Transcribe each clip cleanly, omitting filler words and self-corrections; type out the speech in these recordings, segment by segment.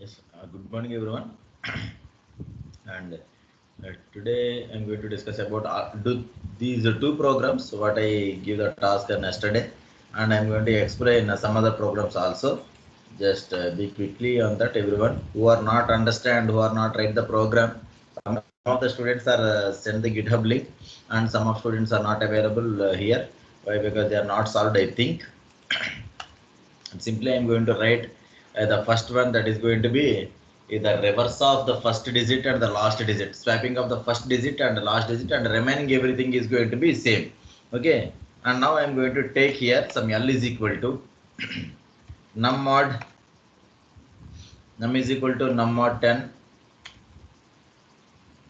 Yes, good morning everyone. And today I'm going to discuss about these two programs what I give the task yesterday, and I'm going to explain some other programs also. Just be quickly on that everyone who are not understand, who are not write the program. Some of the students are send the GitHub link, and some of students are not available here. Why? Because they are not solved, I think. And simply I'm going to write the first one, that is going to be the reverse of the first digit and the last digit, swapping of the first digit and the last digit, and remaining everything is going to be same. Okay, and now I'm going to take here some L is equal to num mod, num is equal to num mod 10,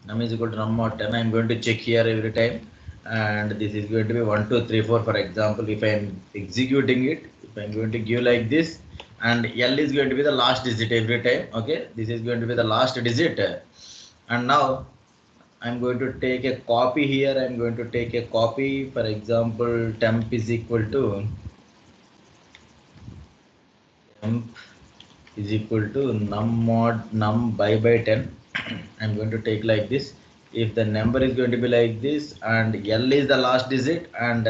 num is equal to num mod 10. I'm going to check here every time, and this is going to be 1 2 3 4. For example, if I'm executing it, if I'm going to give like this, and L is going to be the last digit every time. Okay, this is going to be the last digit, and now I'm going to take a copy here. I'm going to take a copy. For example, temp is equal to num mod num by 10. I'm going to take like this. If the number is going to be like this, and L is the last digit, and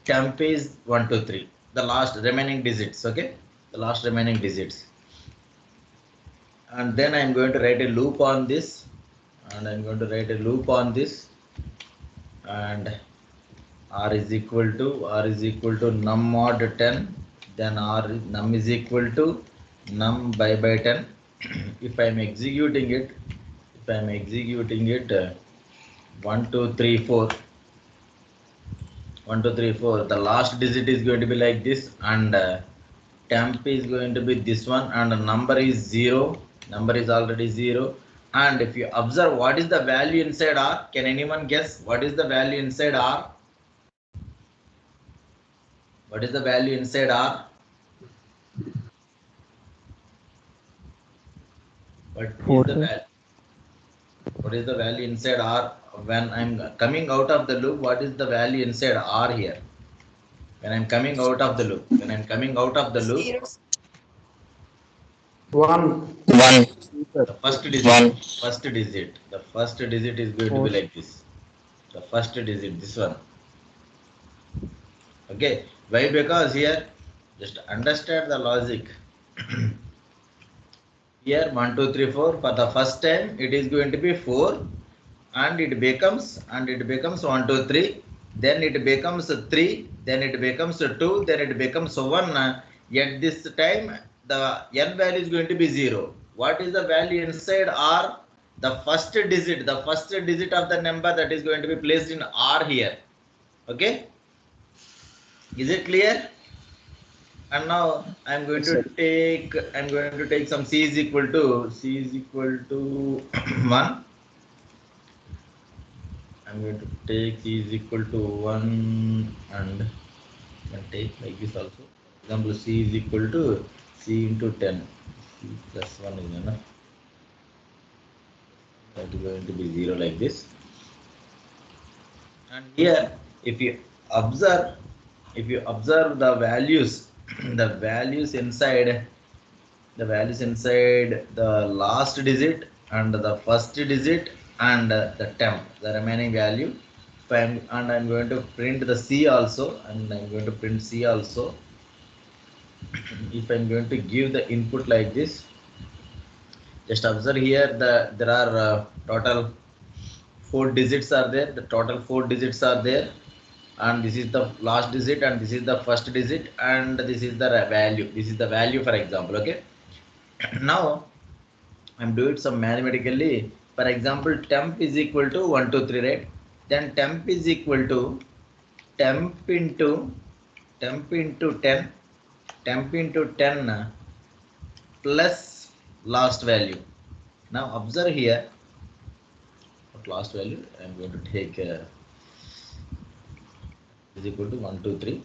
temp is 1 2 3, the last remaining digits. Okay, the last remaining digits. And then I'm going to write a loop on this, and I'm going to write a loop on this, and r is equal to num mod 10, then num is equal to num by 10. If I'm executing it, if I'm executing it, 1 2 3 4, 1 2 3 4, the last digit is going to be like this, and temp is going to be this one, and the number is 0, number is already 0. And if you observe, what is the value inside r? Can anyone guess what is the value inside r? What is the value inside r? What is 4, the sir. value? What is the value inside r? When I'm coming out of the loop, what is the value inside r here? When I'm coming out of the loop, when I'm coming out of the loop, One. One. the first digit, the first digit is going to be 4. like this. The first digit, this one. Okay, why? Because here, just understand the logic. Here 1 2 3 4, for the first time it is going to be 4, and it becomes 1 2 3, then it becomes 3, then it becomes 2, then it becomes 1. At this time the n value is going to be 0. What is the value inside r? The first digit of the number that is going to be placed in r here. Okay, is it clear? And now I'm going to take some c is equal to 1. I'm going to take c is equal to 1, and can take like this also. For example, c is equal to c into 10. C plus 1 is enough. That is going to be 0 like this. And here, if you observe, the values, the values inside, the last digit and the first digit and the temp, the remaining value. And I'm going to print the C also, and I'm going to print C also. If I'm going to give the input like this, just observe here, there are total 4 digits are there. The total 4 digits are there, and this is the last digit, and this is the first digit, and this is the value. This is the value, for example. Okay, now I'm doing some mathematically. For example, temp is equal to 1 2 3, right? Then temp is equal to temp into temp into 10, temp into 10 plus last value. Now observe here, what last value I'm going to take, is equal to 1 2 3,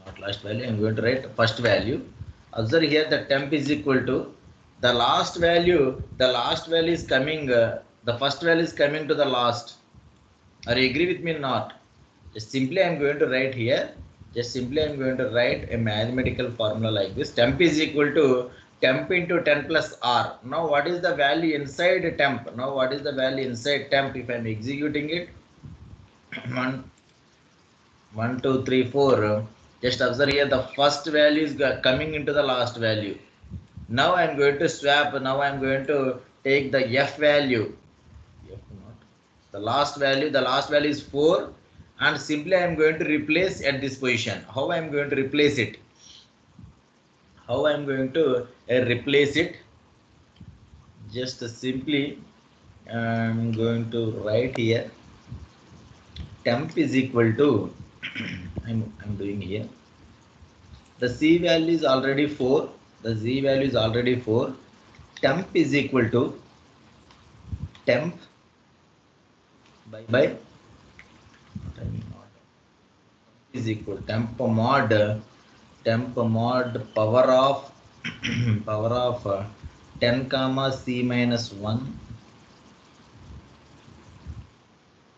not last value. I'm going to write first value. Observe here, the temp is equal to the last value. The last value is coming, the first value is coming to the last. Are you agree with me or not? Just simply I'm going to write here, just simply I'm going to write a mathematical formula like this. Temp is equal to temp into 10 plus r. Now what is the value inside temp? Now what is the value inside temp if I am executing it? 1 1 2 3 4. Just observe here, the first value is coming into the last value. Now I am going to swap. Now I am going to take the f value, f not the last value. The last value is 4, and simply I am going to replace at this position. How I am going to replace it? How I am going to replace it? Just simply I am going to write here temp is equal to I'm doing here, the c value is already 4, the z value is already 4. Temp is equal to temp by is equal temp mod power of power of 10 comma c minus 1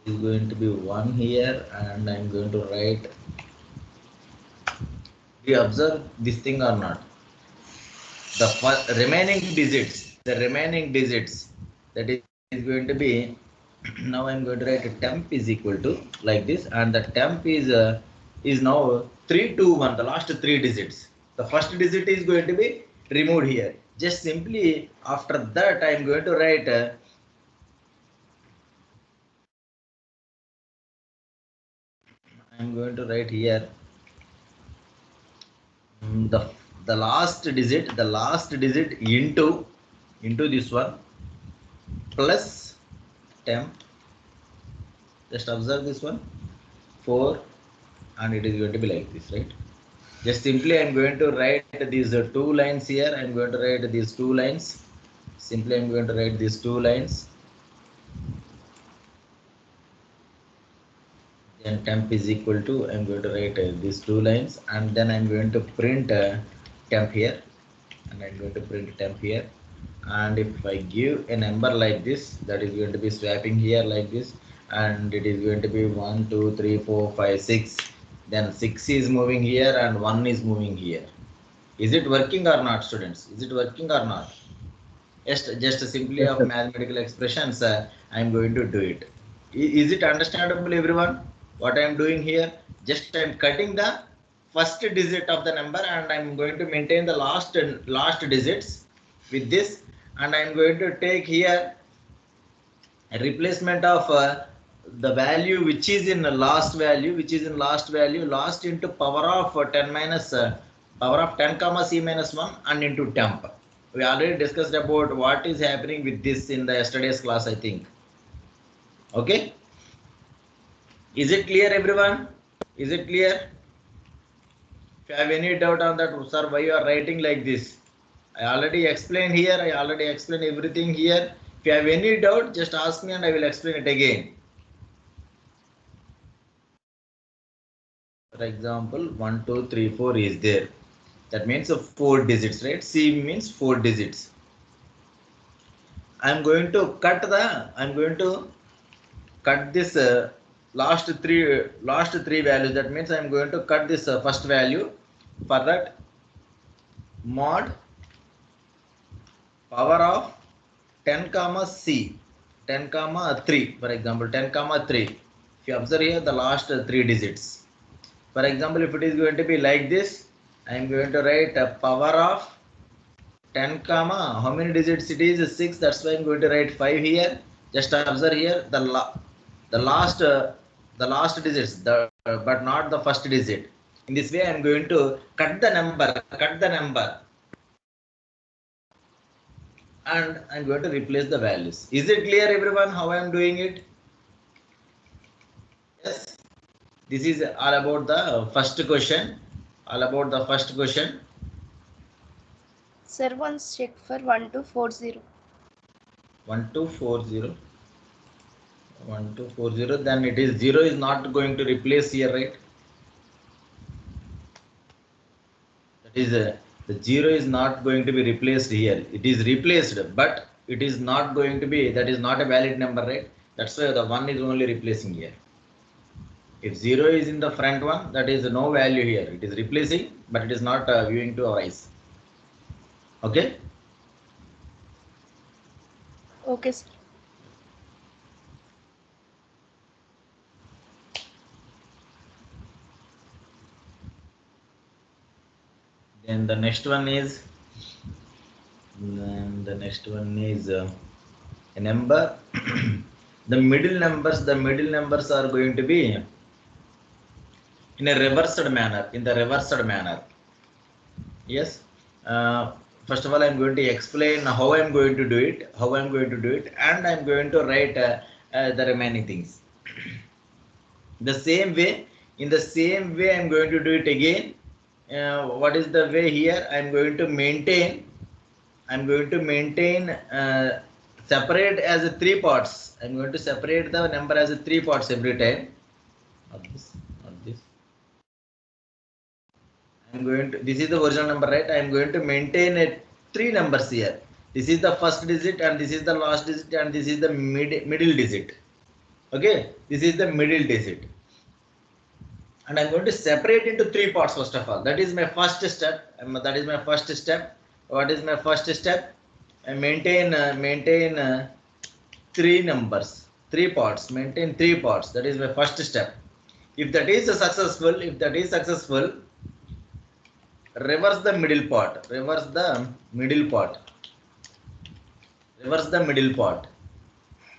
is going to be 1 here, and I'm going to write. Do you observe this thing or not? The remaining digits, that is going to be, now I'm going to write a temp is equal to like this, and the temp is now 3 2 1, the last 3 digits. The first digit is going to be removed here. Just simply after that I'm going to write here the last digit into this one plus temp. Just observe this one 4, and it is going to be like this, right? Just simply I'm going to write these 2 lines here. I'm going to write these 2 lines. Simply I'm going to write these 2 lines. Then temp is equal to, I'm going to write these 2 lines, and then I'm going to print temp here, and I'm going to print temp here. And if I give a number like this, that is going to be swapping here like this, and it is going to be 1 2 3 4 5 6. Then 6 is moving here and 1 is moving here. Is it working or not, students? Is it working or not? Just simply Yes, of sir. mathematical expressions, I am going to do it. Is it understandable, everyone? What I am doing here? Just I am cutting the first digit of the number, and I am going to maintain the last digits with this, and I am going to take here a replacement of the value which is in the last value, last into power of 10 minus power of 10 comma c minus 1 and into temp. We already discussed about what is happening with this in the yesterday's class, I think. Okay, is it clear, everyone? Is it clear? If you have any doubt on that, sir, why you are writing like this, I already explained here. I already explained everything here. If you have any doubt, just ask me and I will explain it again. For example, 1 2 3 4 is there. That means 4 digits, right? C means 4 digits. I'm going to cut this last three values. That means I'm going to cut this first value. For that, mod power of 10 comma c 10 comma 3, for example 10 comma 3. If you observe here the last 3 digits. For example, if it is going to be like this, I am going to write a power of 10 comma, how many digits it is? 6. That's why I'm going to write 5 here. Just observe here the last digits, but not the first digit. In this way, I'm going to cut the number, and I'm going to replace the values. Is it clear, everyone, how I'm doing it? Yes. This is all about the first question. Sir, once check for 1240. 1240. 1240. Then it is 0 is not going to replace here, right? That is the 0 is not going to be replaced here. It is replaced, but it is not going to be, that is not a valid number, right? That's why the 1 is only replacing here. If 0 is in the front one, that is no value here. It is replacing, but it is not viewing to our eyes. Okay. Okay, sir. Then the next one is a number. The middle numbers are going to be in a reversed manner, yes. First of all, I'm going to explain how I'm going to do it, and I'm going to write the remaining things the same way. In the same way I'm going to do it again. What is the way here? I'm going to maintain separate as a three parts. I'm going to separate the number as a three parts every time. Not this, not this. This is the original number, right? I'm going to maintain three numbers here. This is the first digit, and this is the last digit, and this is the middle digit. Okay, this is the middle digit, and I'm going to separate into three parts. First of all, that is my first step. What is my first step? I maintain three numbers, three parts. Maintain three parts. That is my first step. If that is successful, reverse the middle part.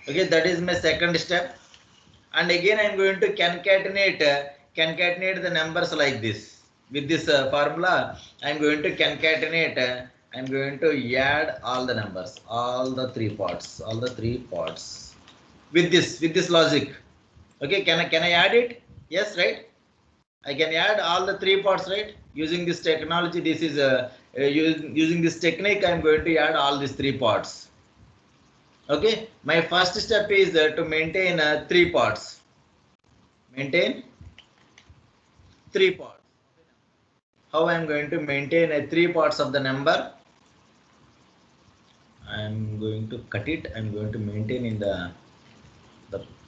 Okay, that is my second step. And again I'm going to concatenate the numbers like this. With this formula, I'm going to concatenate. I'm going to add all the numbers, all the three parts, with this logic. Okay, can I add it? Yes, right? I can add all the three parts, right? Using this technology, this is using this technique, I'm going to add all these three parts. Okay, my first step is to maintain three parts. Maintain three parts. How I am going to maintain three parts of the number? I am going to cut it. I am going to maintain in the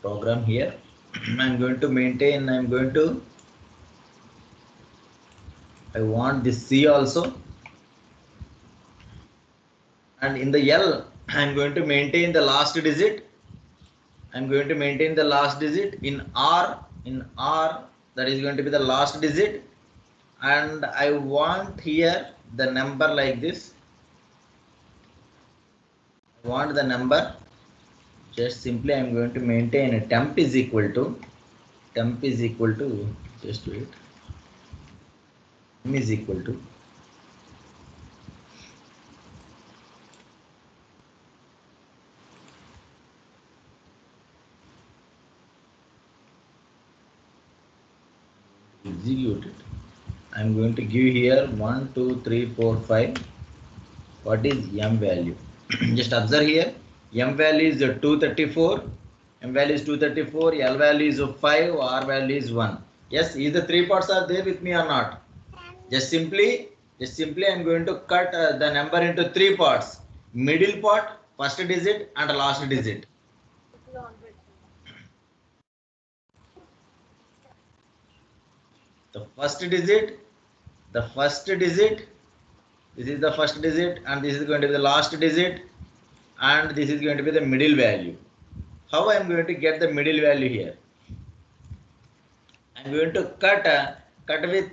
program here. I am going to maintain. I want this C also, and in the L I am going to maintain the last digit. I'm going to maintain the last digit. In R, that is going to be the last digit, and I want here the number like this. I want the number. Just simply I'm going to maintain a temp is equal to just wait. M is equal to execute it. I'm going to give here 1 2 3 4 5. What is M value? Just observe here. M value is 234. M value is 234. L value is 5. R value is 1. Yes, either three parts are there with me or not? Just simply I'm going to cut the number into three parts. Middle part, first digit, and last digit. The first digit, this is the first digit, and this is going to be the last digit, and this is going to be the middle value. How I am going to get the middle value here? I am going to cut with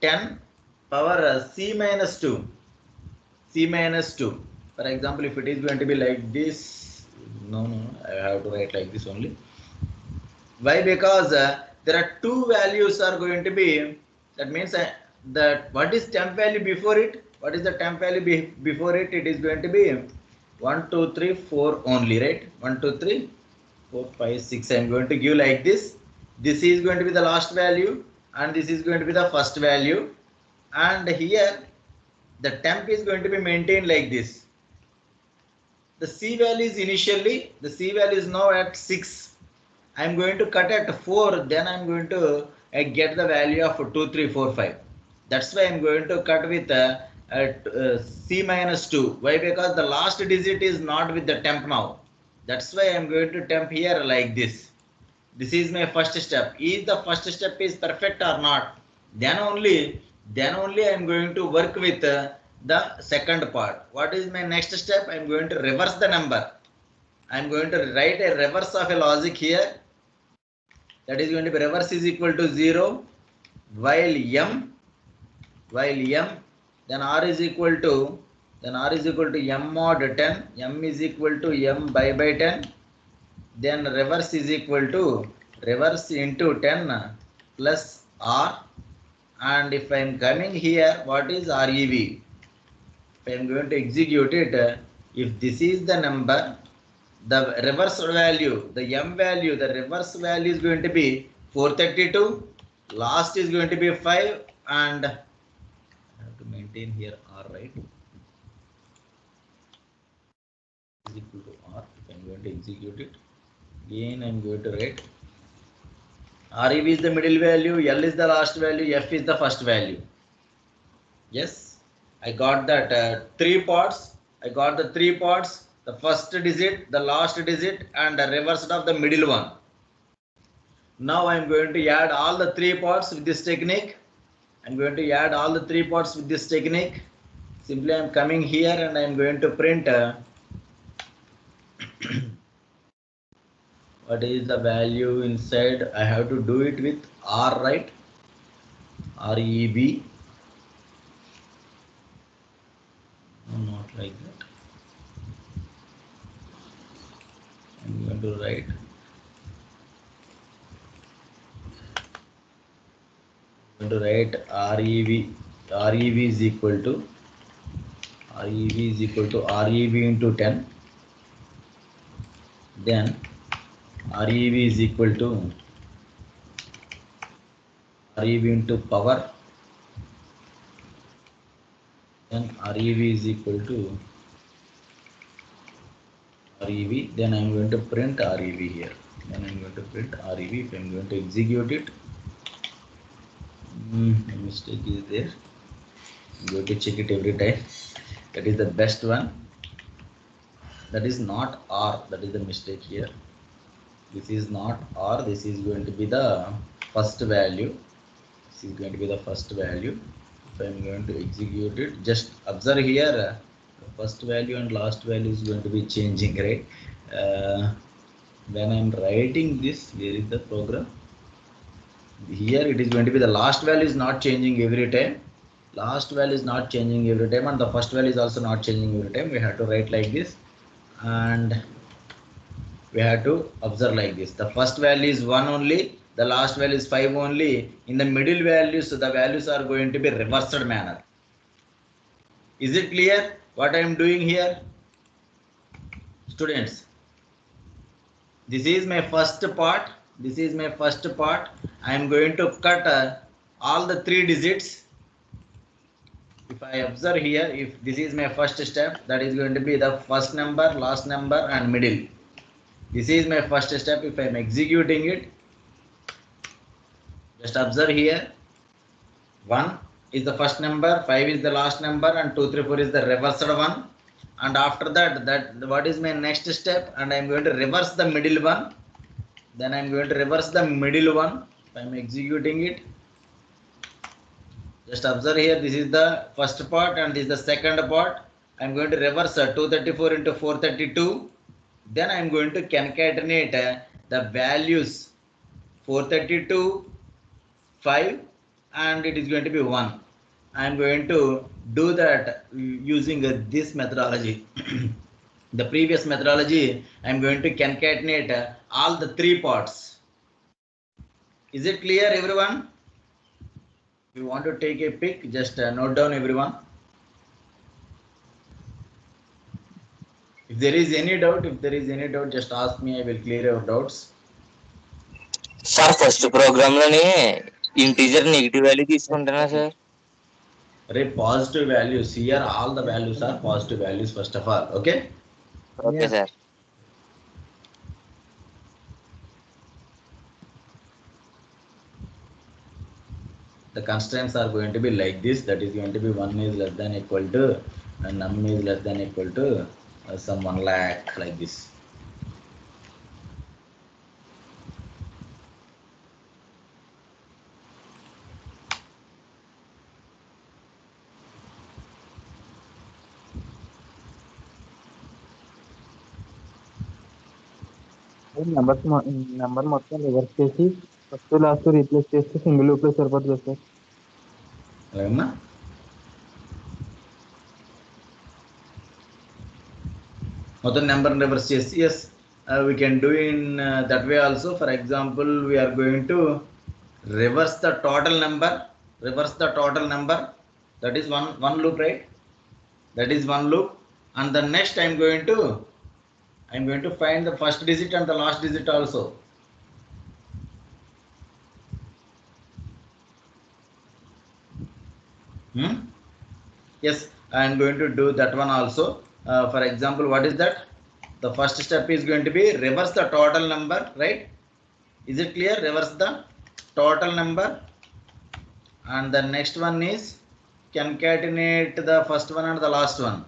10 power C minus 2. C minus 2. For example, if it is going to be like this, no, I have to write like this only. Why? Because there are two values are going to be, that means that what is temp value before it? What is the temp value before it? It is going to be 1 2 3 4 only, right? 1 2 3 4 5 6. I am going to give like this. This is going to be the last value, and this is going to be the first value, and here the temp is going to be maintained like this. The C value is now at 6. I am going to cut at 4, then I am going to get the value of 2 3 4 5. That's why I am going to cut with C minus 2. Why? Because the last digit is not with the temp now. That's why I am going to temp here like this. This is my first step. Is the first step is perfect or not? Then only I am going to work with the second part. What is my next step? I'm going to reverse the number. I'm going to write a reverse of a logic here. That is going to be reverse is equal to 0 while m then r is equal to m mod 10, m is equal to m by 10, then reverse is equal to reverse into 10 plus r, and if I am coming here, what is rev? If I am going to execute it, if this is the number, the reverse value, the m value, the reverse value is going to be 432, last is going to be 5, and I have to maintain here r, right? Is equal to r. If I'm going to execute it, again I'm going to write rev is the middle value, l is the last value, f is the first value. Yes, I got that three parts. I got the three parts, the first digit, the last digit, and the reverse of the middle one. Now I'm going to add all the three parts with this technique. I'm going to add all the three parts with this technique. Simply I'm coming here and I'm going to print what is the value inside. I have to do it with R, right? REB. No, not like that. I'm going to write REV. REV is equal to REV into 10. Then REV is equal to REV into power. Then REV is equal to REV. Then I'm going to print REV here. Then I'm going to print REV. If I'm going to execute it, a mistake is there. I'm going to check it every time. That is the best one. That is not R. That is the mistake here. This is not R. This is going to be the first value. This is going to be the first value. If I'm going to execute it, just observe here. The first value and last value is going to be changing, right? When I'm writing this, where is the program? Here it is going to be the last value is not changing every time. Last value is not changing every time, and the first value is also not changing every time. We have to write like this, and we have to observe like this. The first value is 1 only, the last value is 5 only. In the middle values, the values are going to be reversed manner. Is it clear what I am doing here? Students, this is my first part. This is my first part. I am going to cut all the three digits. If I observe here, if this is my first step, that is going to be the first number, last number, and middle. This is my first step. If I am executing it, just observe here. 1 is the first number, 5 is the last number, and 2, 3, 4 is the reversed one. And after that, what is my next step? And I am going to reverse the middle one. Then I am going to reverse the middle one. If I am executing it, just observe here. This is the first part and this is the second part. I am going to reverse 234 into 432. Then I am going to concatenate the values 432, 5, and it is going to be 1. I am going to do that using this methodology. The previous methodology, I am going to concatenate all the three parts. Is it clear, everyone? If you want to take a pic, just note down, everyone. If there is any doubt, just ask me. I will clear your doubts. Sir first program లోనే integer negative value తీసుకుంటున్నా sir. Positive values here. All the values are positive values first of all. Okay. Okay sir. The constraints are going to be like this. That is going to be 1 is less than equal to, and num is less than equal to some 1 lakh, like this. Number మొత్తం reverse చేసి first last replace చేస్తే single loop లో సరిపోతుంది sir. అలాగమ్మా మొత్తం number reverse చేసి yes we can do in that way also. For example, we are going to reverse the total number, that is one loop, right? That is one loop, and the next I'm going to find the first digit and the last digit also. Yes, I am going to do that one also. For example, what is that? The first step is going to be reverse the total number, right? Is it clear? Reverse the total number, and the next one is concatenate the first one and the last one.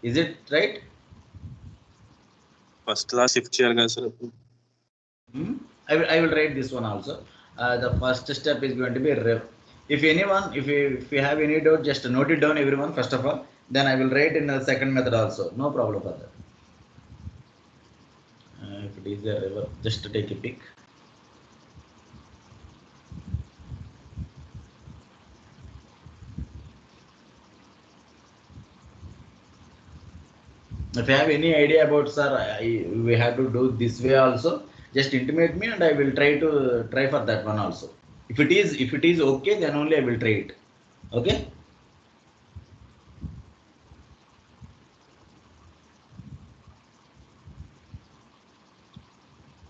Is it right? First law shift చేయాలి కదా sir. I will write this one also. The first step is going to be if anyone, if you have any doubt, just note it down everyone first of all, then I will write in the second method also, no problem for that. If it is a reverse, just take a pic. If you have any idea about, sir, we have to do this way also, just intimate me and I will try for that one also. If it is okay, then only I will try it. Okay.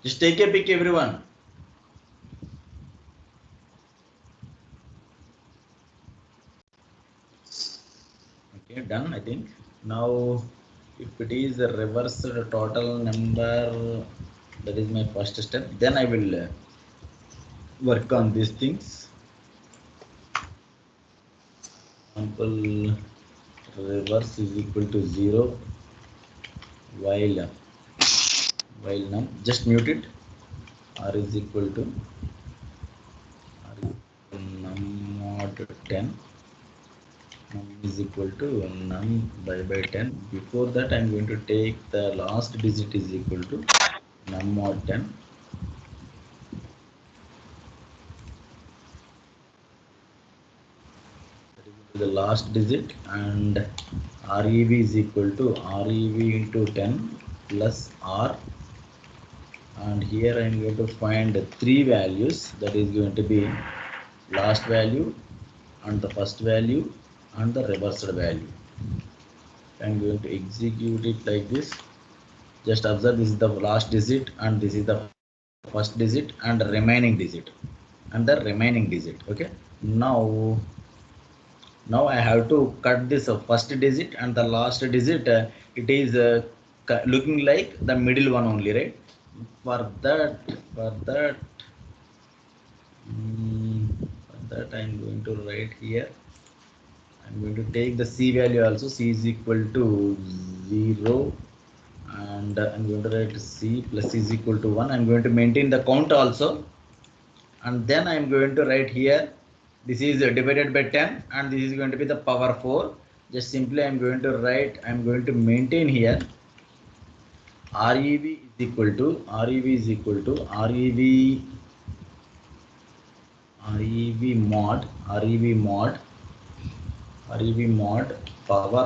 Just take a pic everyone. Okay, done. I think now if it is a reverse total number, that is my first step, then I will work on these things. Example, reverse is equal to 0 while num, just mute it, r is equal to num mod 10, num is equal to num by 10. Before that I am going to take the last digit is equal to num mod 10. That is the last digit, and rev is equal to rev into 10 plus r, and here I am going to find three values, that is going to be last value and the first value and the reversed value. I am going to execute it like this. Just observe, this is the last digit and this is the first digit and the remaining digit okay. Now I have to cut this first digit and the last digit. It is looking like the middle one only, right? For that I am going to write here, I am going to take the c value also. C is equal to 0, and I am going to write c plus c is equal to 1. I am going to maintain the count also, and then I am going to write here, this is divided by 10 and this is going to be the power 4. Just simply I am going to write, I am going to maintain here rev is equal to rev mod power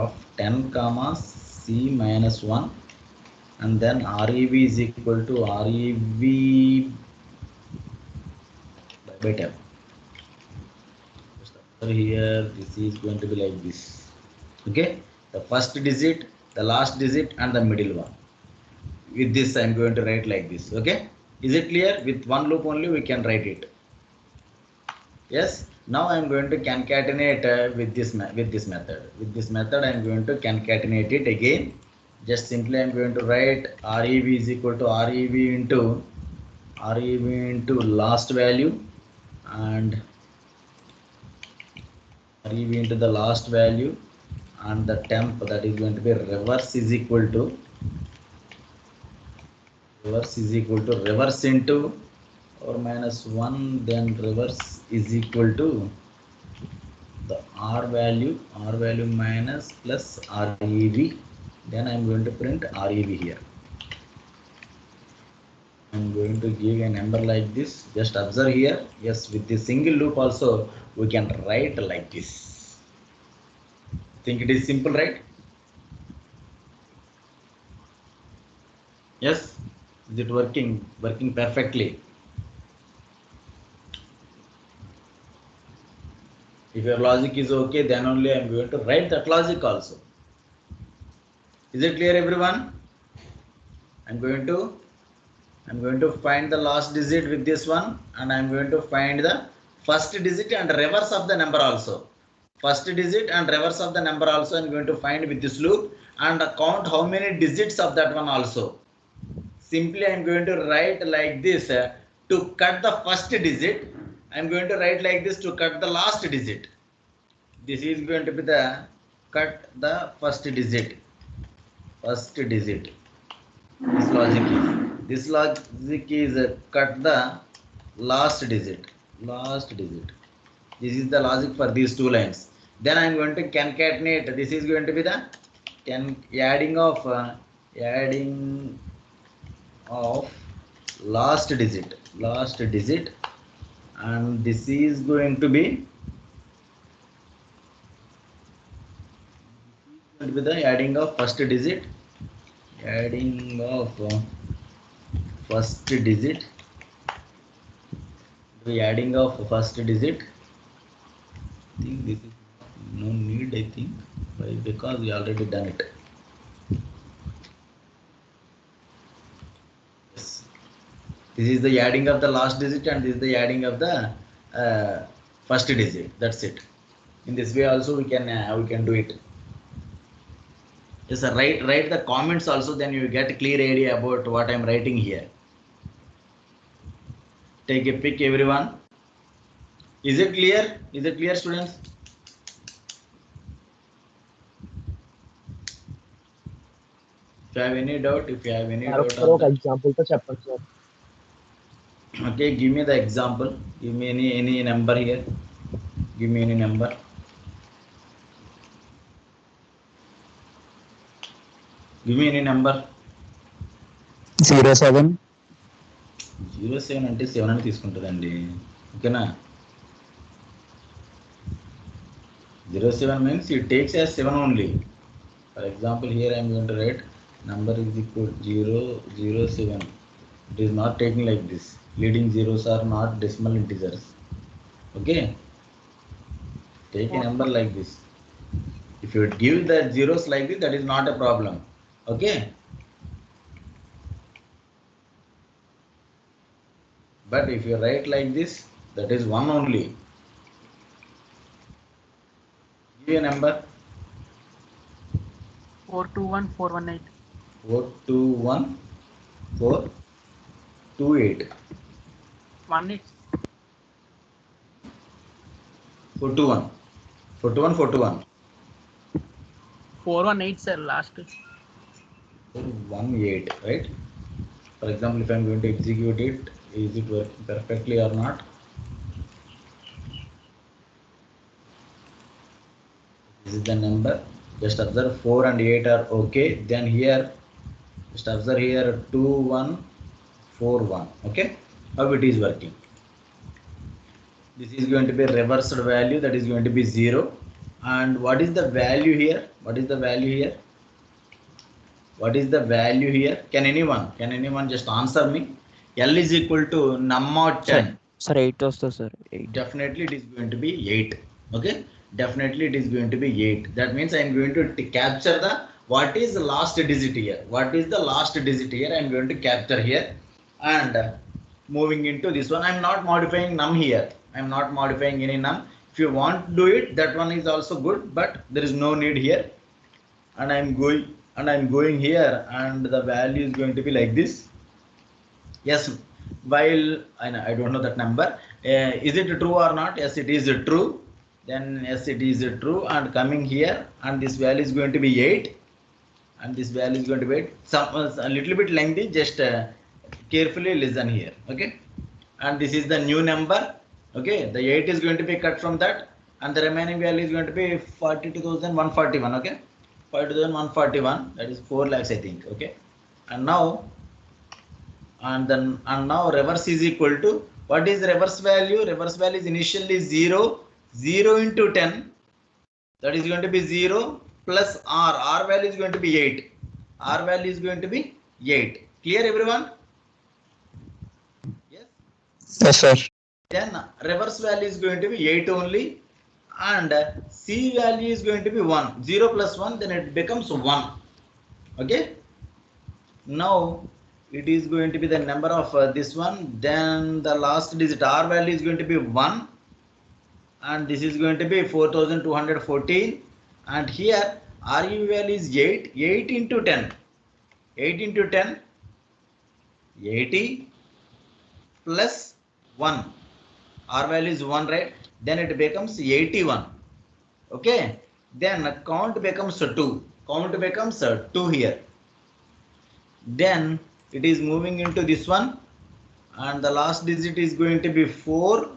of 10 comma c minus 1, and then rev is equal to rev by 10. Just observe here, this is going to be like this. Okay, the first digit, the last digit and the middle one. With this I am going to write like this. Okay, is it clear? With one loop only we can write it. Yes, now I am going to concatenate with this method. With this method I am going to concatenate it again. Just simply I am going to write rev is equal to rev into last value and rev into the last value, and the temp, that is going to be reverse is equal to reverse into or minus 1, then reverse is equal to the r value minus plus rev Then I'm going to print REV here. I'm going to give a number like this. Just observe here. Yes, with the single loop also we can write like this. Think it is simple, right? Yes. Is it working? Working perfectly. If your logic is okay, then only I'm going to write that logic also. Is it clear, everyone? I'm going to find the last digit with this one, and I'm going to find the first digit and reverse of the number also. First digit and reverse of the number also I'm going to find with this loop, and count how many digits of that one also. Simply I'm going to write like this to cut the first digit. I'm going to write like this to cut the last digit. This is going to be the cut the first digit. First digit. This logic is cut the last digit. This is the logic for these two lines. Then I'm going to concatenate. This is going to be the adding of last digit, and this is going to be the adding of first digit, first digit. The adding of first digit. I think this is no need. I think why? Because we already done it. Yes. This is the adding of the last digit, and this is the adding of the first digit. That's it. In this way also we can do it. Yes, sir. Write the comments also. Then you get a clear idea about what I'm writing here. Take a pic, everyone. Is it clear? Is it clear, students? If you have any doubt, on that. Example to చెప్పండి sir. Okay, give me the example. Give me any number here. Give me any number. Give me any number. 07. 07 అంటే 7 అని తీసుకుంటుందండి. ఓకేనా? 07 means it takes as 7 only. For example, here I am going to write number is equal to 007. It is not taking like this. Leading zeros are not decimal integers. Okay? Take a number like this. If you give the zeros like this, that is not a problem. Okay? But if you write like this, that is 1 only. Give a number. 421418. 421428. 18. 421. 418 sir, last. 418, right? For example, if I am going to execute it, is it working perfectly or not? This is the number. Just observe 4 and 8 are okay. Then here, just observe here 2141. Okay, how it is working? This is going to be reversed value, that is going to be 0. And what is the value here? What is the value here? Can anyone just answer me? L is equal to num mod 10. Sir, 8 వస్తుంది sir. 8. Definitely it is going to be 8. Okay, definitely it is going to be 8. That means I am going to capture the what is the last digit here. I am going to capture here, and moving into this one, I am not modifying num here. I am not modifying any num. If you want to do it, that one is also good, but there is no need here. And I am going here, and the value is going to be like this. Yes, while I don't know that number. Is it true or not? Yes, it is true. Then yes, it is true. And coming here, and this value is going to be 8, and this value is going to be 8. Some a little bit lengthy. Just carefully listen here. Okay, and this is the new number. Okay, the 8 is going to be cut from that, and the remaining value is going to be 42,141. Okay, 5,141, that is 4 lakhs, I think. Okay, and now reverse is equal to, what is reverse value? Reverse value is initially 0 into 10, that is going to be 0 plus r value is going to be 8, r value is going to be 8. Clear, everyone? Yes. Yes, sir. Then reverse value is going to be 8 only, and c value is going to be 1. 0 plus 1, then it becomes 1. Okay, now it is going to be the number of this one, then the last digit r value is going to be 1, and this is going to be 4,214, and here REV value is 8. 8 into 10, 8 into 10, 80 plus 1, r value is 1, right? Then it becomes 81. Okay, then count becomes 2. Count becomes 2 here. Then it is moving into this one, and the last digit is going to be 4,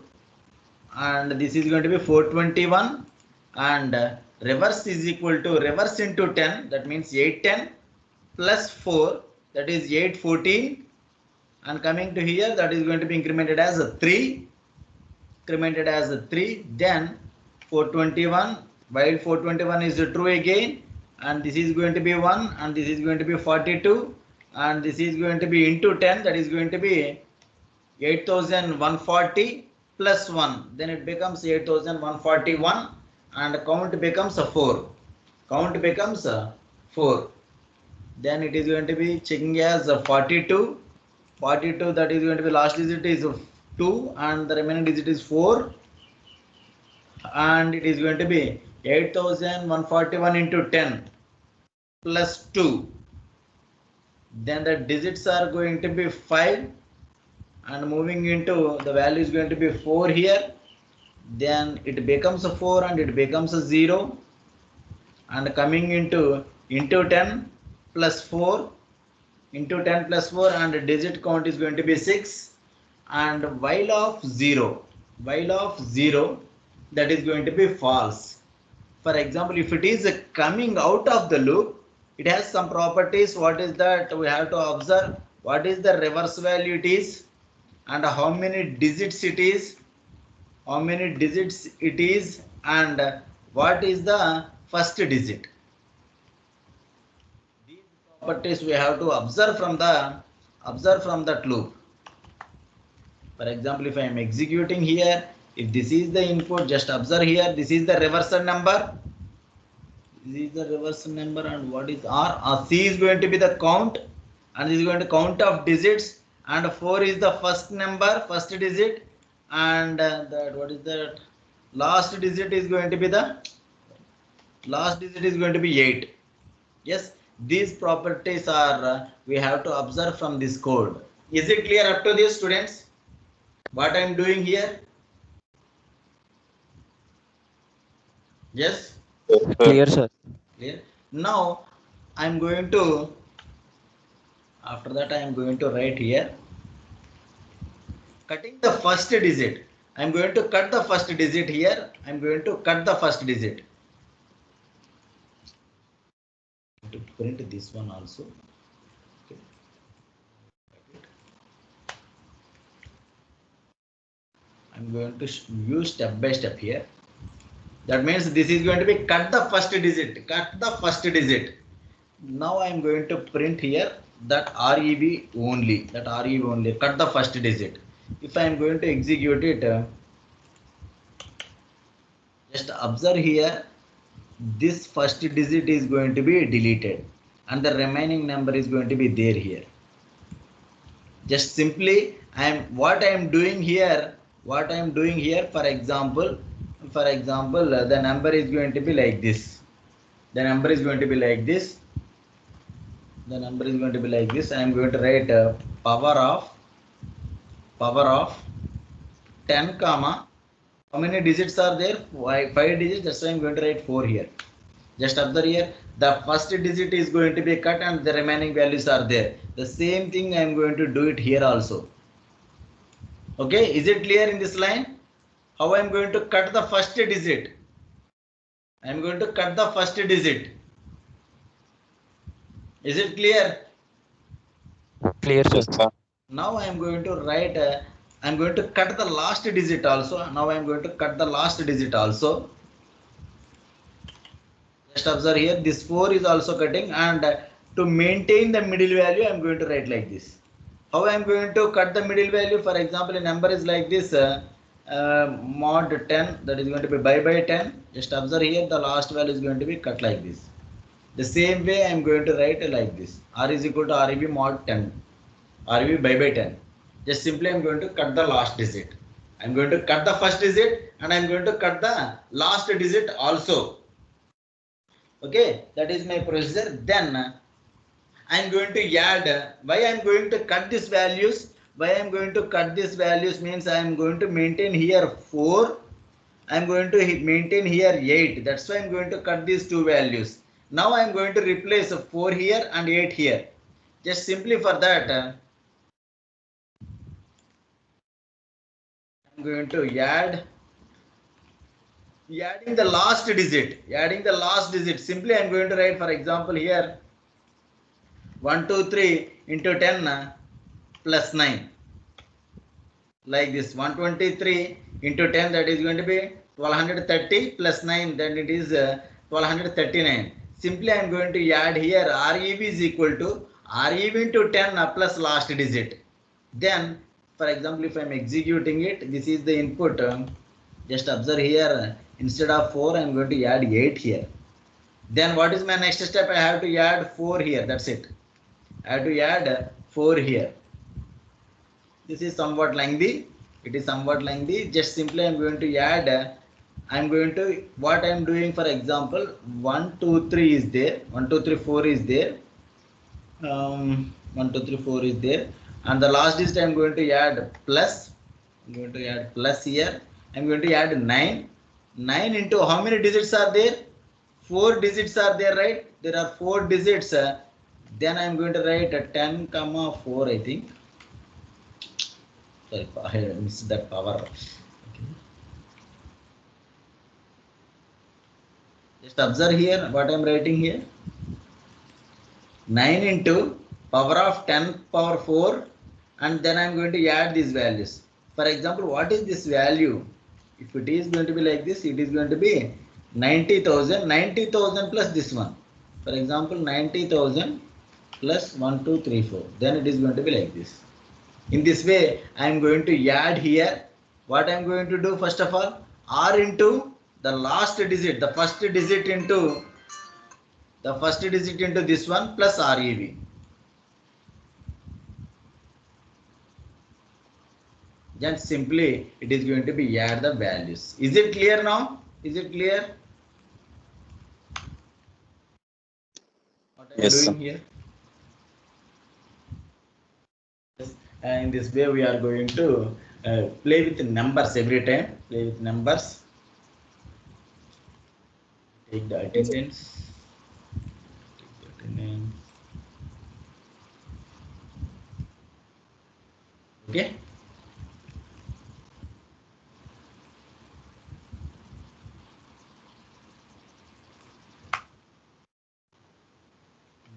and this is going to be 421, and reverse is equal to reverse into 10, that means 810 plus 4, that is 814, and coming to here, that is going to be incremented as a 3, then 421, while 421 is true again, and this is going to be 1, and this is going to be 42, and this is going to be into 10, that is going to be 8,140 plus 1, then it becomes 8,141, and count becomes a 4. Count becomes a 4. Then it is going to be checking as a 42. 42, that is going to be last digit is 2, and the remaining digit is 4, and it is going to be 8,141 into 10 plus 2. Then the digits are going to be 5, and moving into the value is going to be 4 here, then it becomes a 4, and it becomes a 0, and coming into 10 plus 4, into 10 plus 4, and the digit count is going to be 6, and while of 0, that is going to be false. For example, if it is coming out of the loop, it has some properties. What is that? We have to observe what is the reverse value it is, and how many digits it is, and what is the first digit. These properties we have to observe from that loop. For example, if I am executing here, if this is the input, just observe here, this is the reversal number. And what is R? C is going to be the count, and this is going to count of digits, and 4 is the first number, first digit, and that, what is that? Last digit is going to be 8. Yes, these properties are we have to observe from this code. Is it clear up to this, students? What I am doing here? Yes. Clear, sir. Clear. Now I am going to, after that I am going to write here, cutting the first digit. I am going to cut the first digit here. I am going to cut the first digit. To print this one also. Okay. I'm going to use step by step here. That means this is going to be cut the first digit. Now I am going to print here that REV only. Cut the first digit. If I am going to execute it, just observe here. This first digit is going to be deleted, and the remaining number is going to be there here. Just simply what I am doing here. For example, the number is going to be like this. I am going to write power of 10 comma. How many digits are there? 5 digits. That's why I am going to write 4 here. Just observe here. The first digit is going to be cut, and the remaining values are there. The same thing I am going to do it here also. Okay, is it clear in this line? How I am going to cut the first digit? I am going to cut the first digit. Is it clear? Clear, sir. Yes, sir. Now I am going to write, I'm going to cut the last digit also. Now I am going to cut the last digit also. Just observe here, this 4 is also cutting, and to maintain the middle value, I am going to write like this. How I am going to cut the middle value? For example, a number is like this, mod 10, that is going to be by 10. Just observe here, the last value is going to be cut like this. The same way I am going to write like this, r is equal to REB mod 10, REB by 10. Just simply I am going to cut the last digit. I am going to cut the first digit, and I am going to cut the last digit also. Okay, that is my procedure. Then I am going to add, why I am going to cut these values? Why I am going to cut these values means I am going to maintain here 4, I am going to maintain here 8. That's why I am going to cut these two values. Now I am going to replace 4 here and 8 here. Just simply for that, I am going to adding the last digit. Simply I am going to write, for example, here 1 2 3 into 10 plus 9, like this. 123 into 10, that is going to be 1230 plus 9, then it is 1239. Simply I am going to add here REB is equal to REB into 10 plus last digit. Then for example, if I am executing it, this is the input. Just observe here, instead of 4 I am going to add 8 here. Then what is my next step? I have to add 4 here. That's it. I have to add 4 here. This is somewhat lengthy. It is somewhat lengthy. Just simply I am going to add. I am going to, what I am doing, for example, 1 2 3 is there. 1 2 3 4 is there. 1 2 3 4 is there. And the last digit I am going to add plus. I am going to add plus here. I am going to add 9. 9 into how many digits are there? 4 digits are there, right? There are 4 digits. Then I am going to write 10 comma 4, I think. Sorry, I missed that power. Okay. Just observe here what I am writing here. 9 into power of 10 power 4, and then I am going to add these values. For example, what is this value? If it is going to be like this, it is going to be 90,000. 90,000 plus this one. For example, 90,000 plus 1 2 3 4. Then it is going to be like this. In this way, I am going to add here. What I am going to do, first of all, R into the last digit, the first digit into this one plus REB. Just simply it is going to be add the values. Is it clear now? Is it clear? What I am Yes, doing sir. here? Yes. And in this way we are going to play with numbers every time. Play with numbers. Take the attendance. Okay.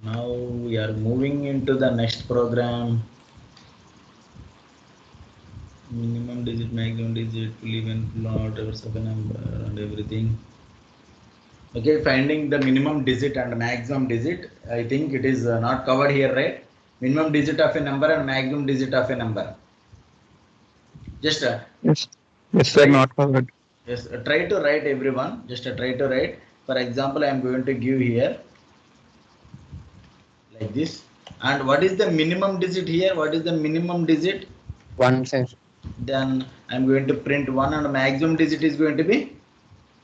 Now we are moving into the next program. Minimum digit, maximum digit, full even, full odd, reverse of a number, and everything. Okay, finding the minimum digit and maximum digit. I think it is not covered here, right? Minimum digit of a number and maximum digit of a number. Just Yes. Yes, sir. try, Not covered. yes, try to write everyone. Just try to write. For example, I am going to give here like this. And what is the minimum digit here? What is the minimum digit? 1, sir. Then I am going to print 1, and maximum digit is going to be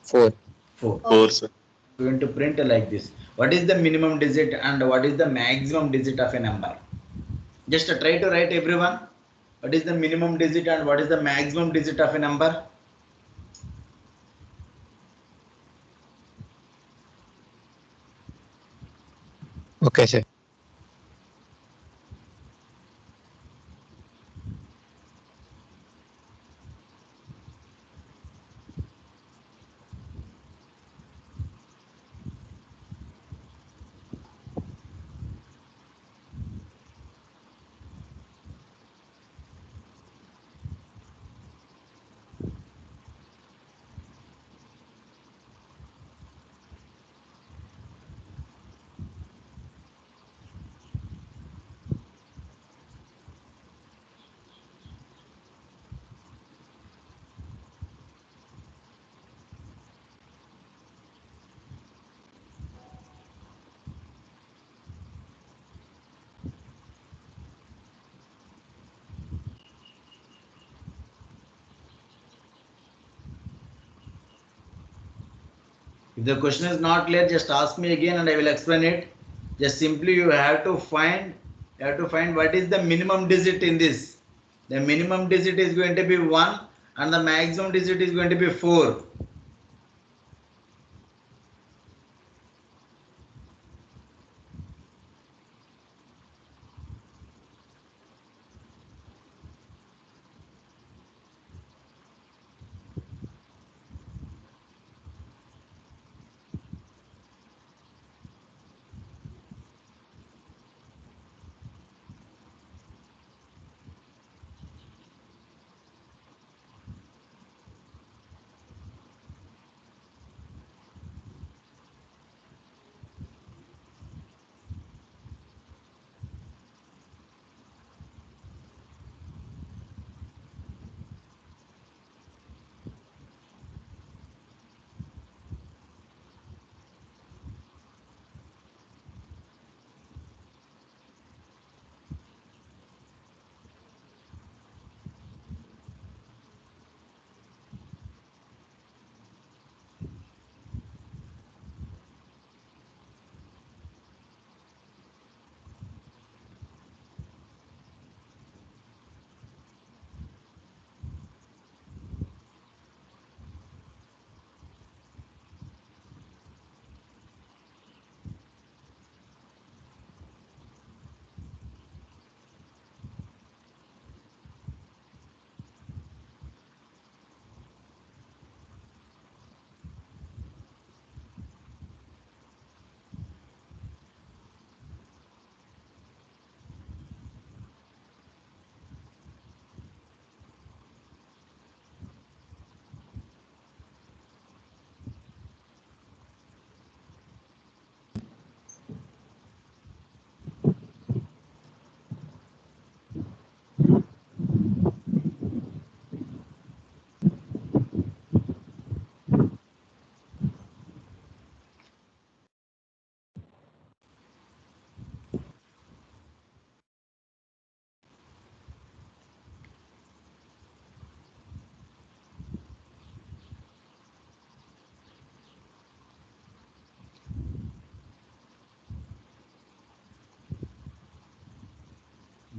4. 4. 4, sir. Going to print like this. What is the minimum digit and what is the maximum digit of a number? Just try to write everyone. What is the minimum digit and what is the maximum digit of a number? Okay, sir. If the question is not clear, just ask me again and I will explain it. Just simply you have to find what is the minimum digit in this. The minimum digit is going to be 1 and the maximum digit is going to be 4.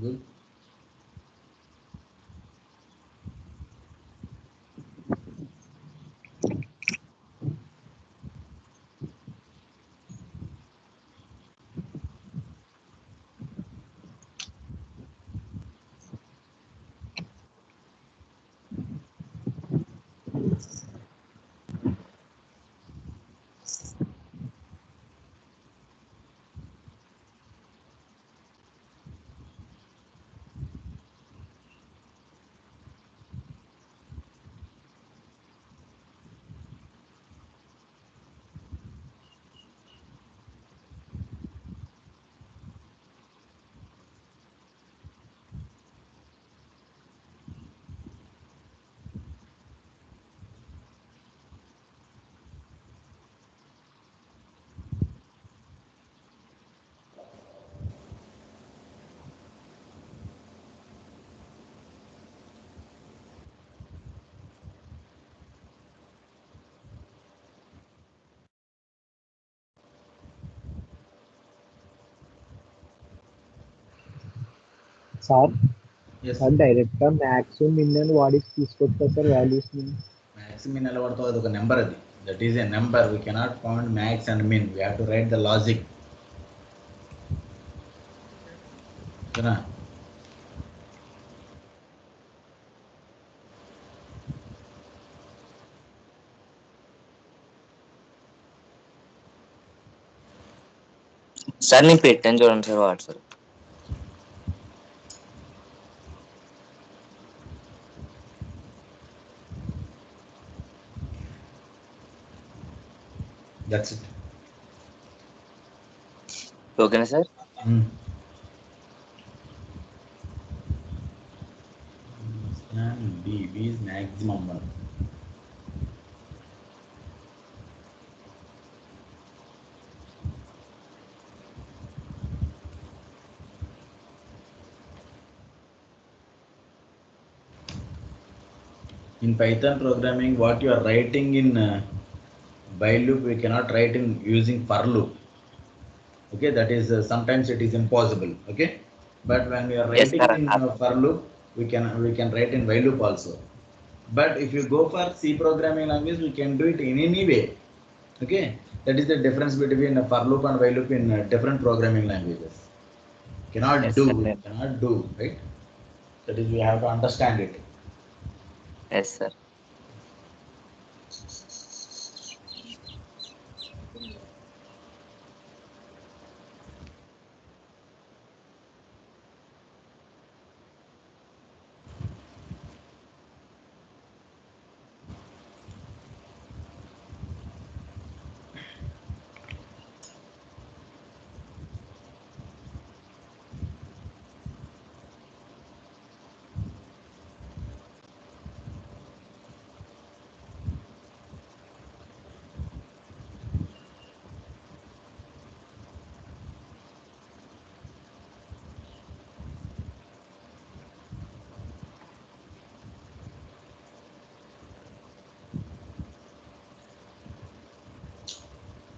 Good. Sir Yes. Sir direct గా max మిన్ అని వాడికి తీసుకొస్తా sir values ని Maximum ఎలా పడుతుంది అది ఒక number అది. That is a number. We cannot find max and min. We have to write the logic. ఓకేనా? సార్ నేను పెట్టాను చూడండి సార్ వాట్సాప్. That's it. ఓకేనా sir? And B is maximum one. In Python programming, what you are writing in while loop we cannot write in using for loop. Okay, that is sometimes it is impossible. Okay, but when we are Yes, writing sir. in for loop, we can write in while loop also. But if you go for C programming language, we can do it in any way. Okay, that is the difference between a for loop and while loop in different programming languages. Yes, sir. Cannot do, right? That is, we have to understand it. Yes, sir.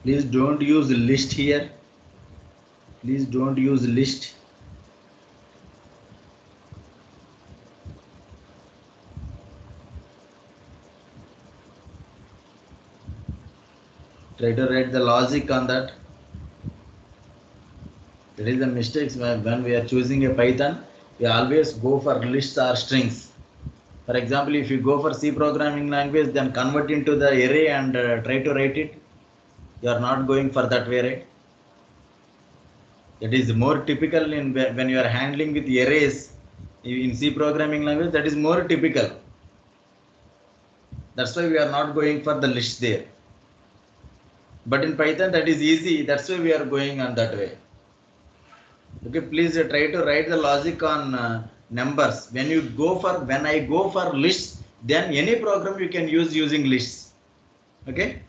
Please don't use list here. Please don't use list. Try to write the logic on that. There is a mistake when we are choosing a Python. We always go for lists or strings. For example, if you go for C programming language, then convert into the array and try to write it. You are not going for that way, right? That is more typical in when you are handling with arrays in C programming language. That is more typical. That's why we are not going for the list there. But in Python, that is easy. That's why we are going on that way. Okay, please try to write the logic on numbers. When I go for lists, then any program you can use using lists. Okay.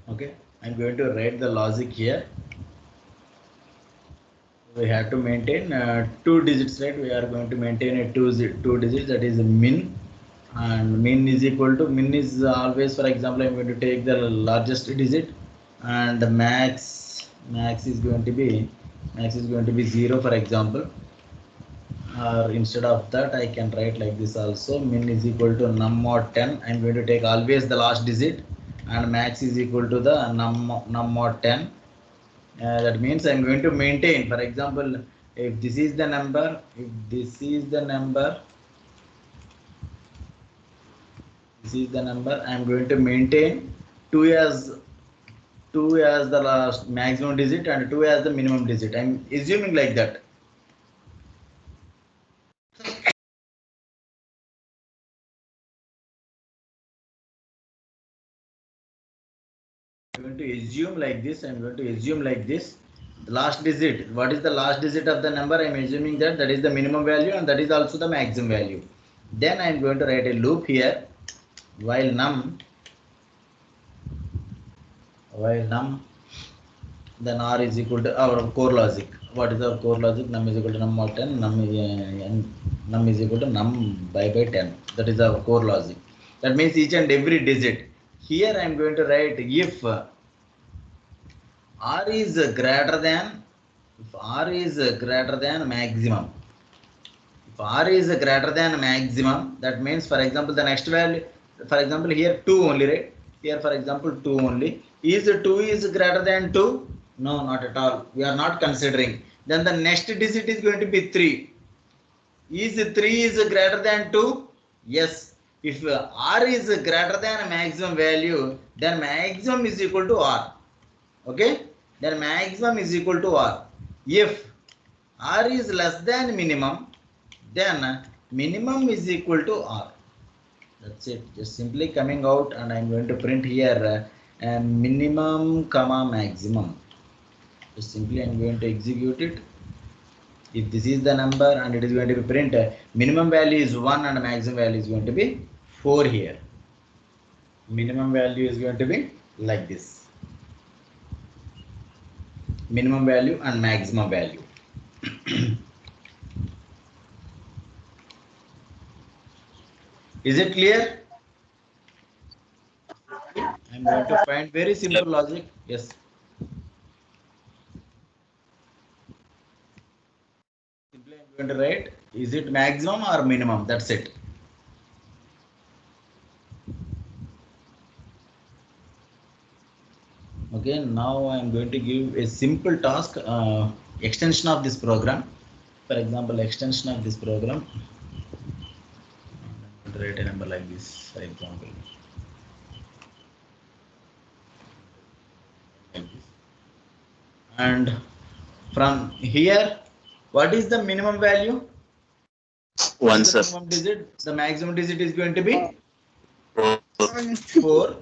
Okay, I'm going to write the logic here. We have to maintain 2 digits, right? We are going to maintain a two digits, that is min, and min is equal to, min is always, for example, I'm going to take the largest digit, and the max is going to be 0, for example. Or instead of that, I can write like this also, min is equal to num mod 10. I'm going to take always the last digit, and max is equal to the num mod 10. That means I'm going to maintain, for example, if this is the number, I'm going to maintain 2 as the last maximum digit and 2 as the minimum digit. I'm assuming like that. I'm going to assume like this. The last digit, what is the last digit of the number? I'm assuming that is the minimum value and that is also the maximum value. Then I'm going to write a loop here, while num, then r is equal to our core logic. What is our core logic? Num is equal to num mod 10, num is equal to num by 10. That is our core logic. That means each and every digit. Here I am going to write if r is greater than maximum. If r is greater than maximum, that means, for example, the next value, for example, here 2 only, right? Here, for example, 2 only. Is 2 is greater than 2? No, not at all. We are not considering. Then the next digit is going to be 3. Is 3 is greater than 2? Yes. if R is greater than maximum value, then maximum is equal to R. Okay, then maximum is equal to R. If R is less than minimum, then minimum is equal to R. That's it. Just simply coming out, and I'm going to print here minimum comma maximum. Just simply I'm going to execute it. If this is the number, and it is going to be print minimum value is 1 and maximum value is going to be 4 here. Minimum value is going to be like this. Minimum value and maximum value. Is it clear? I'm going to find very simple logic. Yes. Simply I'm going to write, is it maximum or minimum? That's it. Okay, now I'm going to give a simple task, extension of this program. For example, extension of this program. I'm going to write a number like this, for example. Like this. And from here, what is the minimum value? 1, sir. Minimum digit. The maximum digit is going to be 4. 4.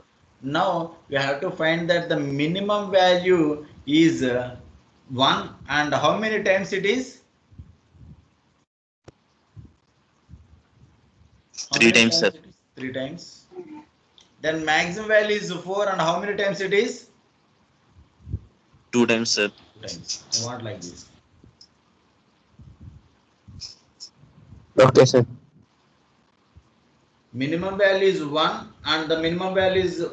Now you have to find that the minimum value is 1, and how many times it is? 3 times, sir. 3 times. Then maximum value is 4, and how many times it is? 2 times, sir. 2 times. I want like this. Okay, sir. Minimum value is 1, and the minimum value is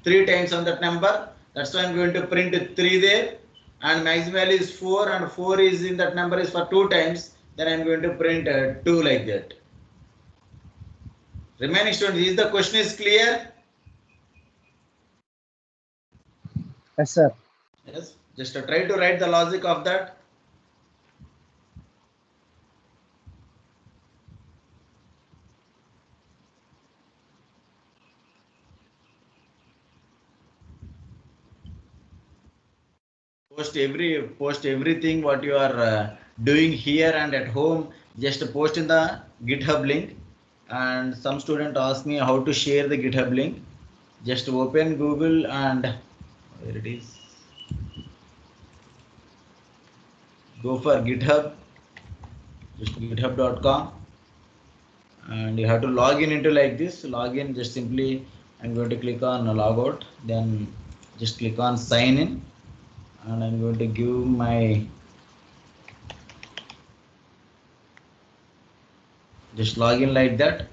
3 times on that number. That's why I'm going to print 3 there. And maximum value is 4, and 4 is in that number is for 2 times. Then I'm going to print 2 like that. Remaining students, is the question is clear? Yes, sir. Yes. Just try to write the logic of that. Post everything what you are doing here and at home. Just post in the GitHub link. And some student asked me how to share the GitHub link. Just open Google and where it is. Go for GitHub. Just github.com. And you have to log in into like this. Login, just simply I'm going to click on logout. Then just click on sign in. And I'm going to give my just log in like that.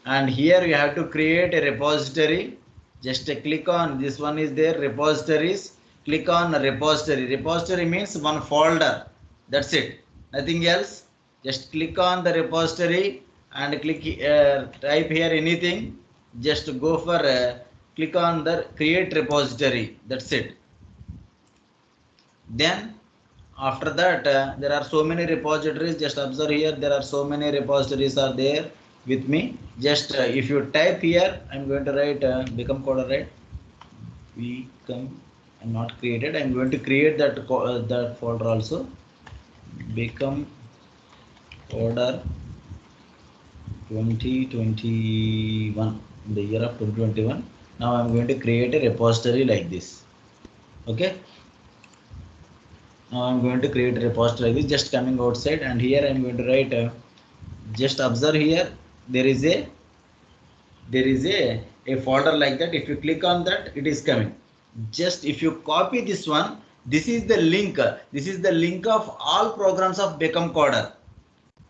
And here you have to create a repository. Just click on this one is there, repositories. Click on repository. Repository means one folder. That's it. Nothing else. Just click on the repository and click type here anything. Just go for click on the create repository. That's it. Then after that there are so many repositories. Just observe here, there are so many repositories are there with me. Just if you type here, I'm going to write become coder, right? Become, I'm not created. I'm going to create that that folder also. Become coder 2021, in the year of 2021. Now I'm going to create a repository like this. Okay. Now I'm going to create a repository like this, just coming outside, and here I'm going to write just observe here, there is a folder like that. If you click on that, it is coming. Just if you copy this one, this is the link. This is the link of all programs of Become Coder.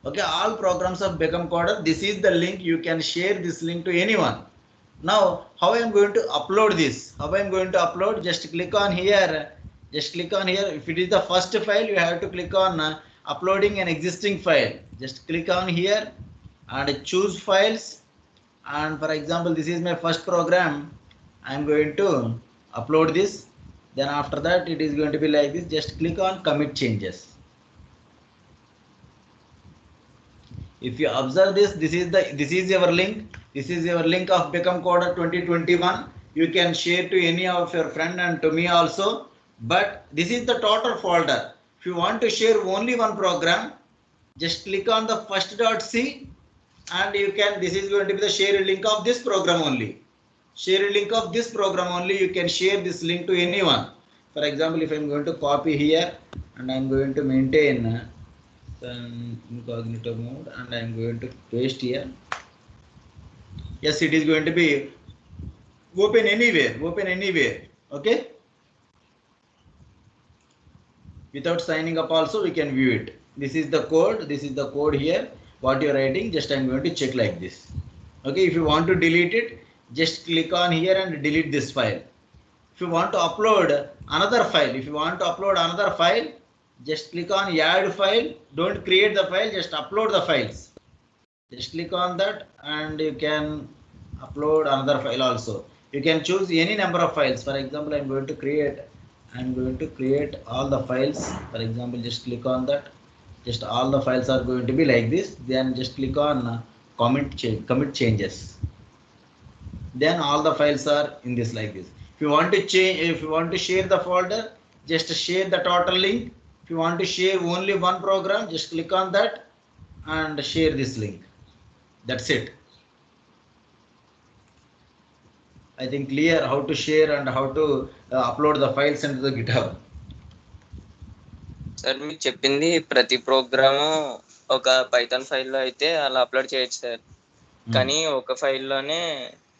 Okay, all programs of Become Coder. This is the link. You can share this link to anyone. Now, how I am going to upload this? How I am going to upload? Just click on here. Just click on here. If it is the first file, you have to click on uploading an existing file. Just click on here and choose files. And for example, this is my first program. I am going to upload this. Then after that, it is going to be like this. Just click on commit changes. If you observe this, this is your link. This is your link of Become Coder 2021. You can share to any of your friend and to me also. But this is the total folder. If you want to share only one program, just click on the first.c and you can, this is going to be the share link of this program only. Share link of this program only. You can share this link to anyone. For example, if I'm going to copy here and I'm going to maintain incognito mode and I'm going to paste here. Yes, it is going to be open anywhere. Okay. Without signing up also we can view it. This is the code here. What you're writing, just I'm going to check like this. Okay, if you want to delete it, just click on here and delete this file. If you want to upload another file, just click on add file. Don't create the file, just upload the files. Just click on that and you can upload another file also. You can choose any number of files. For example, I'm going to create all the files. For example, just click on that. Just all the files are going to be like this. Then just click on commit changes. Then all the files are in this like this. If you want to change, if you want to share the folder, just share the total link. If you want to share only one program, just click on that and share this link. That's it. I think clear how to share and how to upload the files into the GitHub. Sir మీరు చెప్పింది ప్రతి programme ఒక Python ఫైల్లో అయితే అలా upload చేయొచ్చు sir. కానీ ఒక ఫైల్లోనే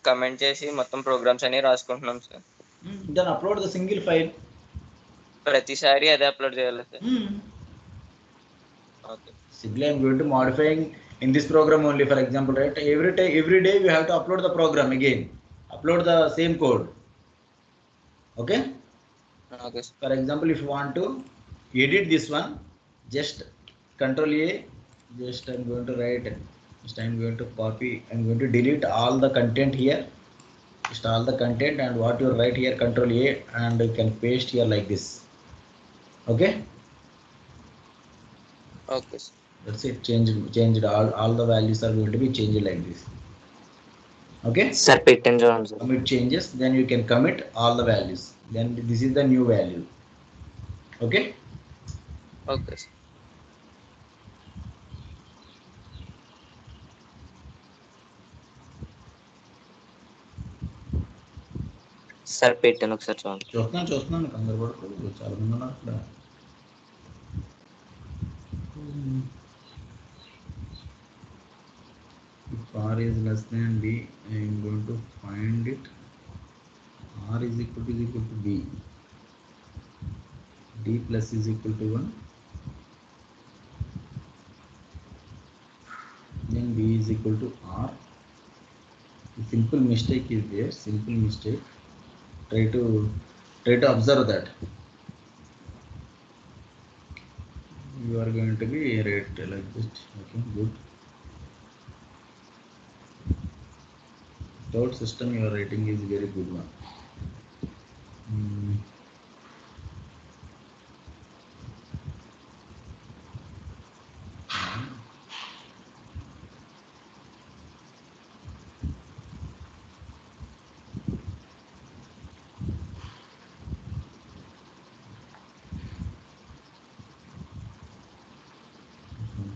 కమెంట్ చేసి మొత్తం ప్రోగ్రామ్స్ అన్ని రాసుకుంటున్నాం sir. Then upload the single file. ప్రతిసారి అదే అప్లోడ్ చేయాలి సార్. Okay. Simply I'm going to modifying in this program only. For example, right? Every day we have to upload the program again. Upload the same code. Okay. Okay. For example, if you want to edit this one, just Control A. Just I'm going to write. Just I'm going to copy. I'm going to delete all the content here. Just all the content and what you write here. Control A and you can paste here like this. Okay. Okay sir. That's it. Changed all the values are going to be changed like this. Okay. Sir పెట్టండి చూడండి sir. Commit changes, then you can commit all the values. Then this is the new value. Okay. Okay sir. Sir పెట్టాను ఒకసారి చూడండి. చూస్తున్నాను కంగారు పడకూడదు, చాలా మంది ఉన్నారు అక్కడ. If R is less than B, I am going to find it. R is equal to B. D plus is equal to 1. Then B is equal to R. A simple mistake is there. Simple mistake. Try to observe that. You are going to be rate like this. Okay, good. Without system, your rating is very good one.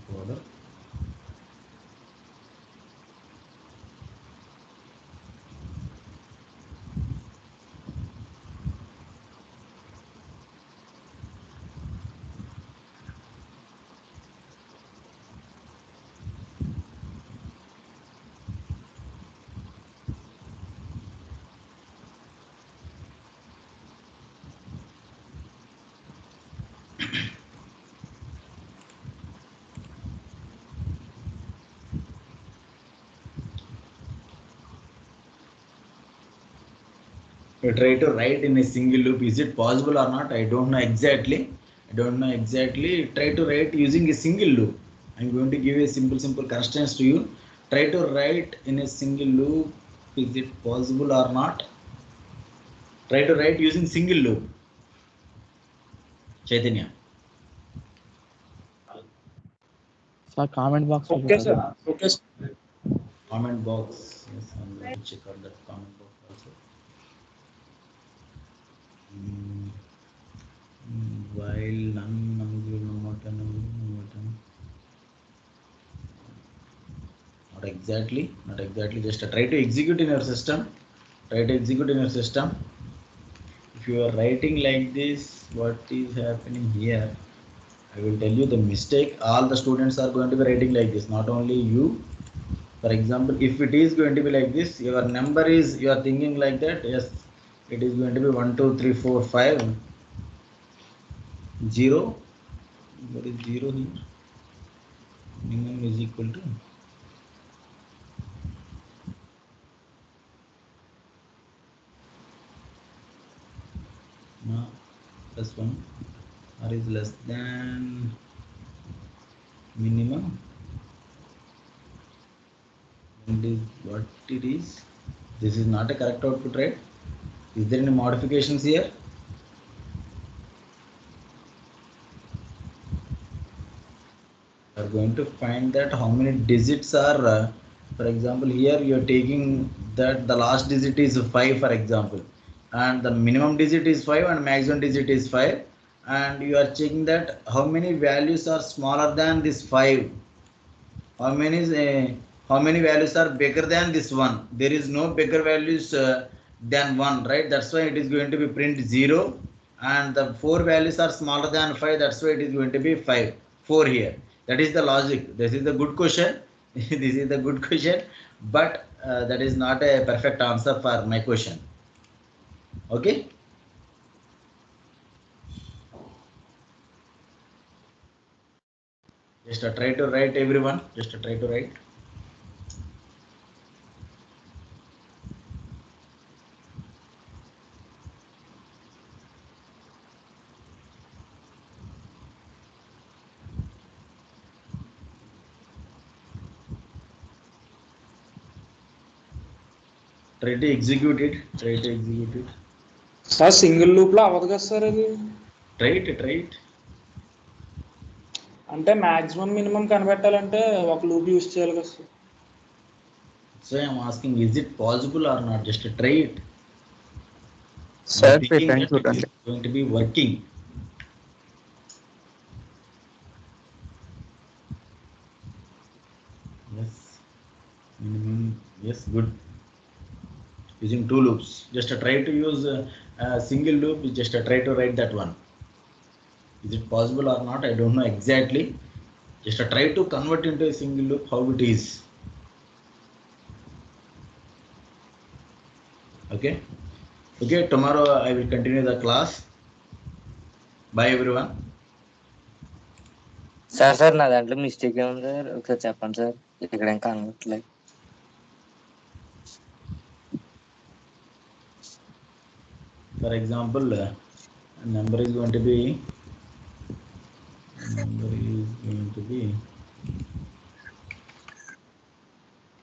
Folder. You try to write in a single loop. Is it possible or not? I don't know exactly. Try to write using a single loop. I'm going to give a simple constraints to you. Try to write in a single loop. Is it possible or not? Try to write using single loop. Chaitanya. Sir comment box okay sir okay sir Comment box. Yes, I'm going to check out that comment box also. While none not exactly, just try to execute in your system. If you are writing like this, what is happening here? I will tell you the mistake. All the students are going to be writing like this, not only you. For example, if it is going to be like this, your number is, you are thinking like that, yes, it is going to be 1 2 3 4 5 0. What is 0 here? Minimum is equal to plus 1, or is less than minimum. And is what it is. This is not a correct output, right? Is there any modifications here? You are going to find that how many digits are, for example, here you are taking that the last digit is 5, for example, and the minimum digit is 5 and maximum digit is 5, and you are checking that how many values are smaller than this 5, how many values are bigger than this one. There is no bigger values than 1, right? That's why it is going to be print 0, and the 4 values are smaller than 5, that's why it is going to be 4 here. That is the logic. This is the good question. This is the good question, but that is not a perfect answer for my question. Okay. Just try to write, everyone. Just try to write. Try to execute it. Sir single loop లో అవ్వదు కదా sir అది. Try it. అంటే maximum minimum కనిపెట్టాలంటే ఒక loop use చేయాలి కదా sir. So I am asking, is it possible or not? Just try it. Sir Thinking పెట్టండి that it చూడండి. is going to be working. Yes. Yes, good. Using 2 loops. Just try to use a single loop. Just try to write that one. Is it possible or not? I don't know exactly. Just try to convert into a single loop how it is. Okay. Tomorrow I will continue the class. Bye everyone. Sir నా దాంట్లో mistake ఏముంది sir, ఒకసారి చెప్పండి sir. ఇక్కడ ఇంకా అనట్లేదు. For example, number is going to be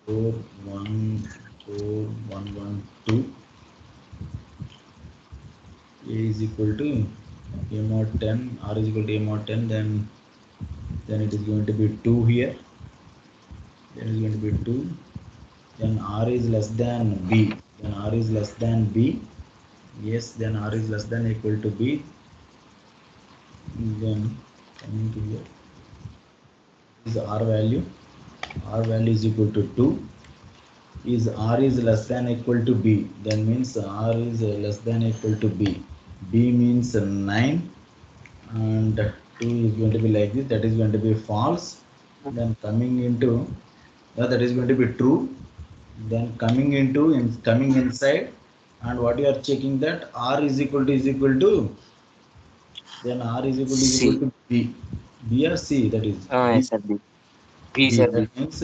4141112. A is equal to a mod 10, r is equal to a mod 10, then it is going to be 2 here, then it is going to be 2, then r is less than b, yes, then r is less than equal to b, then coming to here is r value is equal to 2, is r is less than equal to b, then means r is less than equal to b means 9, and 2 is going to be like this, that is going to be false, then coming into that is going to be true, then coming inside, and what you are checking that r is equal to then r is equal to b or c, that is B sir. That means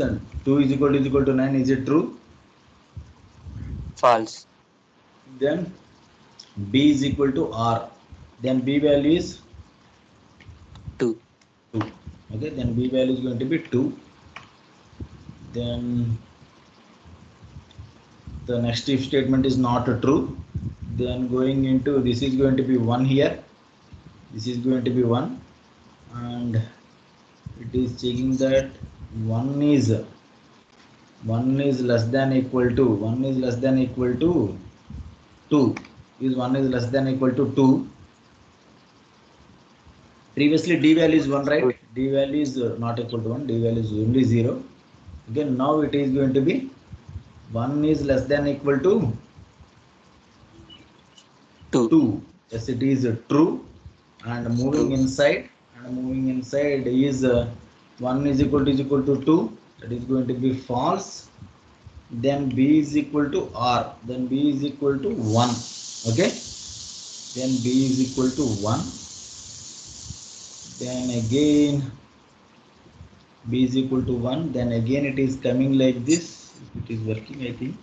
2 is equal to 9. Is it true? False. Then b is equal to r, then b value is 2. Okay, then b value is going to be 2. Then the next if statement is not true, then going into this is going to be 1 here, this is going to be 1, and it is checking that one is less than equal to 2. Is 1 is less than equal to 2. Previously d value is 1, right? D value is not equal to 1. D value is only 0. Again, now it is going to be 1 is less than equal to 2. Yes, it is true. And moving inside is 1 is equal to 2. That is going to be false. Then b is equal to r. Then b is equal to 1. Okay. Then b is equal to 1. Then again b is equal to 1. Then again it is coming like this. It is working, I think.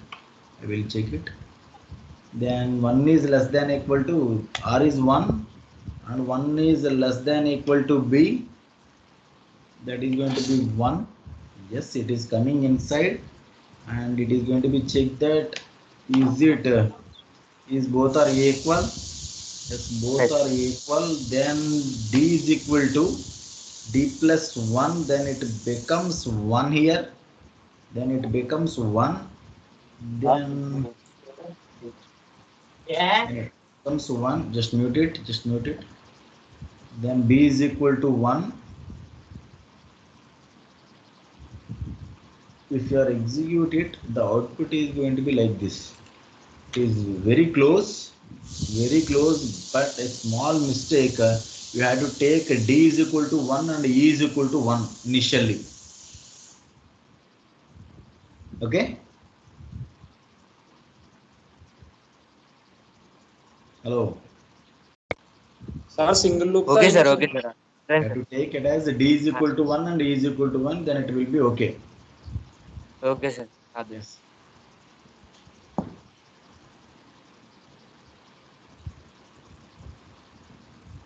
I will check it. Then 1 is less than equal to r is 1 and 1 is less than equal to b. That is going to be 1. Yes, it is coming inside and it is going to be checked that is both are equal. Yes, both are equal. Then d is equal to d plus 1. Then it becomes 1 here. Then it becomes 1. Then it becomes 1. Just mute it. Then b is equal to 1. If you are execute it, the output is going to be like this. It is very close, but a small mistake. You have to take d is equal to 1 and e is equal to 1 initially. Okay. Hello. Sir, single loop. Okay, sir. Okay, sir. You have to take it as d is equal to 1 and e is equal to 1. Then it will be okay. Okay, sir. Yes.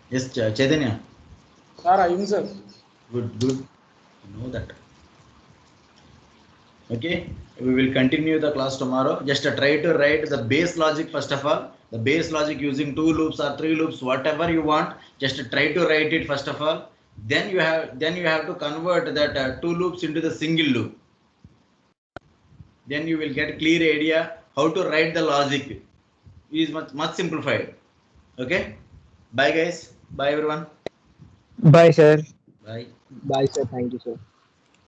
Yes, Chaitanya. Sir, ayun sir. Good. You know that. Okay, we will continue the class tomorrow. Just try to write the base logic first of all. The base logic using 2 loops or 3 loops, whatever you want. Just try to write it first of all. Then you have to convert that 2 loops into the single loop. Then you will get clear idea how to write the logic. It is much simplified. Okay. Bye guys. Bye everyone. Bye, sir. Bye. Bye, sir. Thank you, sir.